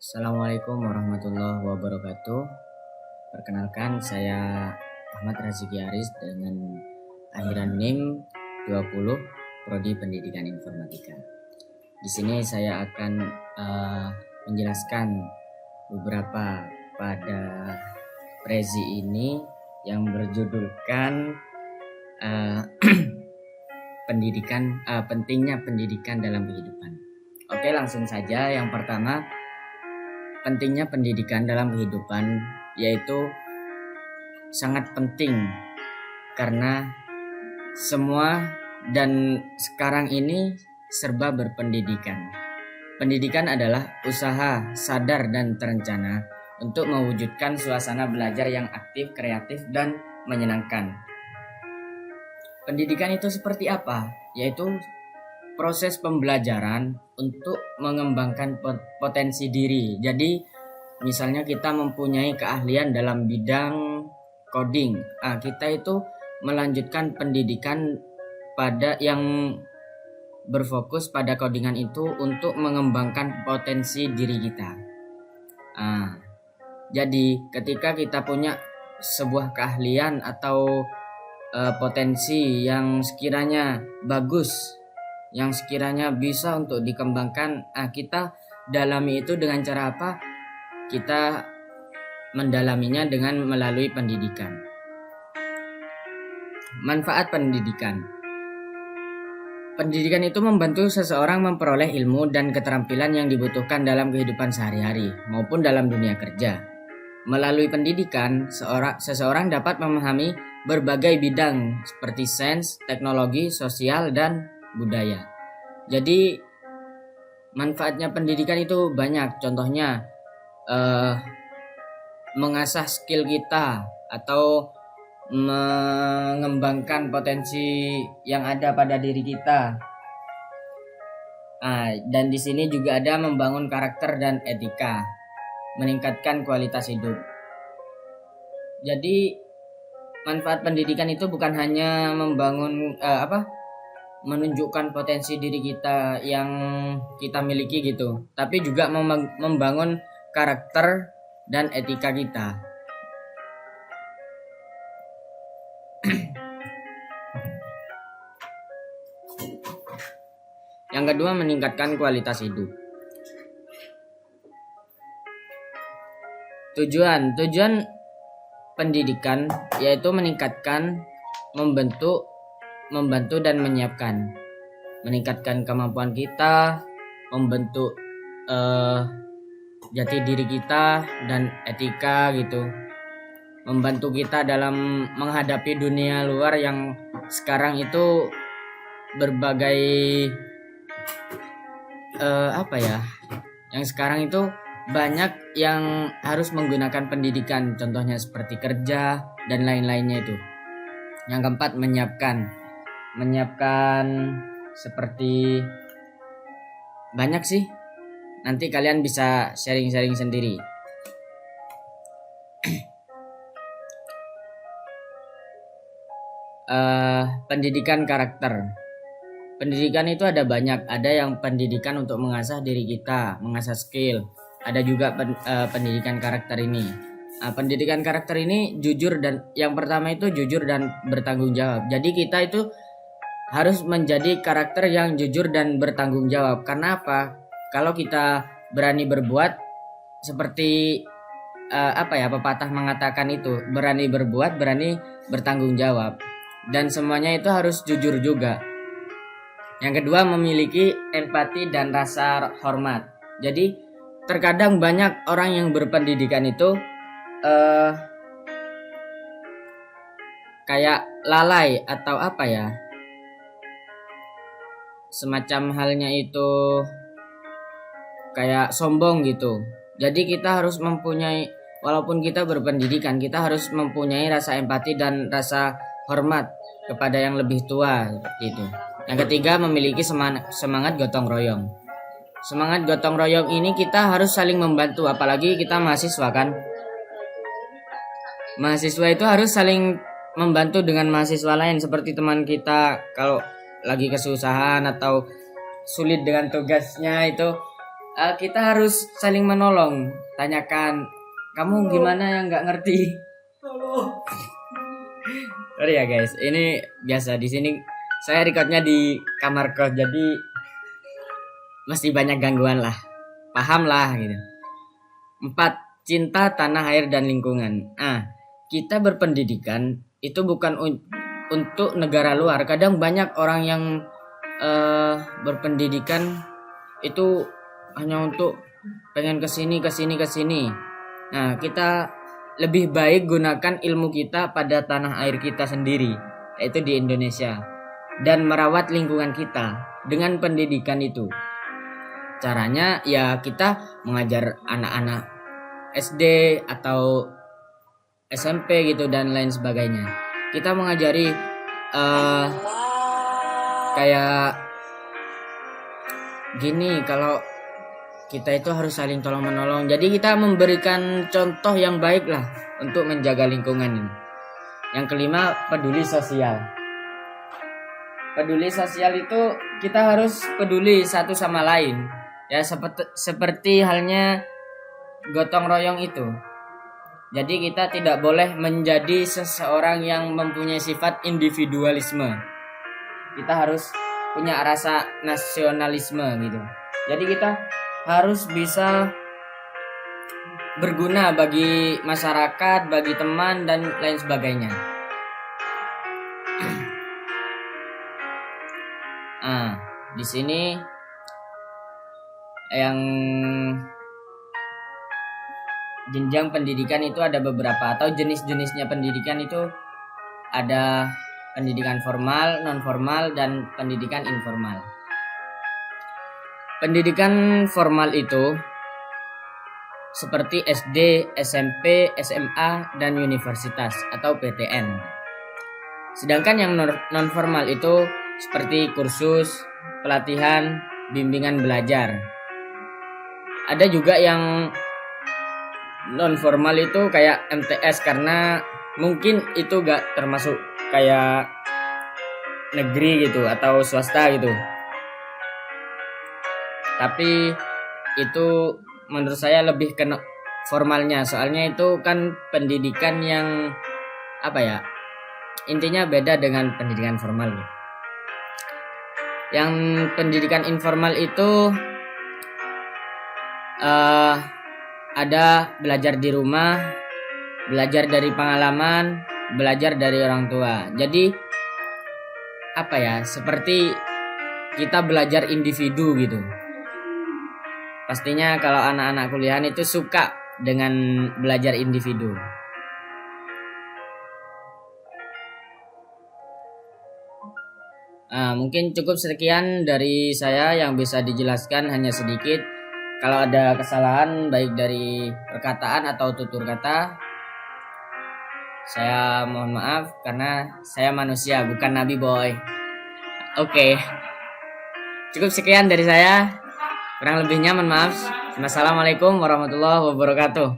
Assalamualaikum warahmatullahi wabarakatuh. Perkenalkan, saya Ahmad Raziki Aris dengan akhiran NIM 20 Prodi Pendidikan Informatika. Di sini saya akan menjelaskan beberapa pada prezi ini yang berjudulkan pentingnya pendidikan dalam kehidupan. Oke, langsung saja. Yang pertama, pentingnya pendidikan dalam kehidupan yaitu sangat penting karena semua dan sekarang ini serba berpendidikan. Pendidikan adalah usaha sadar dan terencana untuk mewujudkan suasana belajar yang aktif, kreatif, dan menyenangkan. Pendidikan itu seperti apa? Yaitu proses pembelajaran untuk mengembangkan potensi diri. Jadi misalnya kita mempunyai keahlian dalam bidang coding, kita itu melanjutkan pendidikan pada yang berfokus pada codingan itu untuk mengembangkan potensi diri kita. Jadi ketika kita punya sebuah keahlian atau potensi yang sekiranya bagus, yang sekiranya bisa untuk dikembangkan, kita dalami itu dengan cara apa? Kita mendalaminya dengan melalui pendidikan. Manfaat pendidikan. Pendidikan itu membantu seseorang memperoleh ilmu dan keterampilan yang dibutuhkan dalam kehidupan sehari-hari maupun dalam dunia kerja. Melalui pendidikan, seseorang dapat memahami berbagai bidang seperti sains, teknologi, sosial, dan budaya. Jadi manfaatnya pendidikan itu banyak. Contohnya mengasah skill kita atau mengembangkan potensi yang ada pada diri kita. Dan di sini juga ada membangun karakter dan etika, meningkatkan kualitas hidup. Jadi manfaat pendidikan itu bukan hanya membangun menunjukkan potensi diri kita yang kita miliki gitu, tapi juga membangun karakter dan etika kita. Yang kedua, meningkatkan kualitas hidup. Tujuan pendidikan yaitu meningkatkan, membantu dan meningkatkan kemampuan kita, membentuk jati diri kita dan etika gitu, membantu kita dalam menghadapi dunia luar yang sekarang itu berbagai yang sekarang itu banyak yang harus menggunakan pendidikan, contohnya seperti kerja dan lain-lainnya itu. Yang keempat, menyiapkan seperti banyak sih. Nanti kalian bisa sharing-sharing sendiri. Pendidikan karakter. Pendidikan itu ada banyak. Ada yang pendidikan untuk mengasah diri kita, mengasah skill. Ada juga pendidikan karakter ini. Pendidikan karakter ini jujur, dan yang pertama itu jujur dan bertanggung jawab. Jadi kita itu harus menjadi karakter yang jujur dan bertanggung jawab. Karena apa? Kalau kita berani berbuat seperti pepatah mengatakan itu, berani berbuat, berani bertanggung jawab. Dan semuanya itu harus jujur juga. Yang kedua, memiliki empati dan rasa hormat. Jadi terkadang banyak orang yang berpendidikan itu kayak lalai atau semacam halnya itu kayak sombong gitu. Jadi kita harus mempunyai, walaupun kita berpendidikan, kita harus mempunyai rasa empati dan rasa hormat kepada yang lebih tua seperti itu. Yang ketiga, memiliki semangat gotong royong. Semangat gotong royong ini kita harus saling membantu, apalagi kita mahasiswa kan. Mahasiswa itu harus saling membantu dengan mahasiswa lain, seperti teman kita kalau lagi kesusahan atau sulit dengan tugasnya itu kita harus saling menolong. Tanyakan, kamu gimana yang nggak ngerti? Sorry ya guys, ini biasa di sini saya recordnya di kamar kos, jadi masih banyak gangguan lah. Paham lah gitu. 4. Cinta tanah air dan lingkungan. Kita berpendidikan itu bukan untuk negara luar. Kadang banyak orang yang berpendidikan itu hanya untuk pengen kesini. Nah, kita lebih baik gunakan ilmu kita pada tanah air kita sendiri, yaitu di Indonesia, dan merawat lingkungan kita dengan pendidikan itu. Caranya ya kita mengajar anak-anak SD atau SMP gitu dan lain sebagainya. Kita mengajari kayak gini, kalau kita itu harus saling tolong menolong. Jadi kita memberikan contoh yang baik lah untuk menjaga lingkungan ini. Yang kelima, peduli sosial. Peduli sosial itu kita harus peduli satu sama lain. Ya seperti halnya gotong royong itu. Jadi kita tidak boleh menjadi seseorang yang mempunyai sifat individualisme. Kita harus punya rasa nasionalisme gitu. Jadi kita harus bisa berguna bagi masyarakat, bagi teman dan lain sebagainya. Di sini yang jenjang pendidikan itu ada beberapa, atau jenis-jenisnya pendidikan itu ada pendidikan formal, non formal, dan pendidikan informal. Pendidikan formal itu seperti SD, SMP, SMA, dan universitas atau PTN. Sedangkan yang non formal itu seperti kursus, pelatihan, bimbingan belajar. Ada juga yang non formal itu kayak MTS, karena mungkin itu gak termasuk kayak negeri gitu atau swasta gitu. Tapi itu menurut saya lebih ke formalnya, soalnya itu kan pendidikan yang intinya beda dengan pendidikan formal. Yang pendidikan informal itu ada belajar di rumah, belajar dari pengalaman, belajar dari orang tua. Jadi seperti kita belajar individu gitu. Pastinya kalau anak-anak kuliahan itu suka dengan belajar individu. Mungkin cukup sekian dari saya yang bisa dijelaskan, hanya sedikit. Kalau ada kesalahan baik dari perkataan atau tutur kata, saya mohon maaf karena saya manusia, bukan nabi boy. Oke. Cukup sekian dari saya. Kurang lebihnya mohon maaf. Wassalamualaikum warahmatullahi wabarakatuh.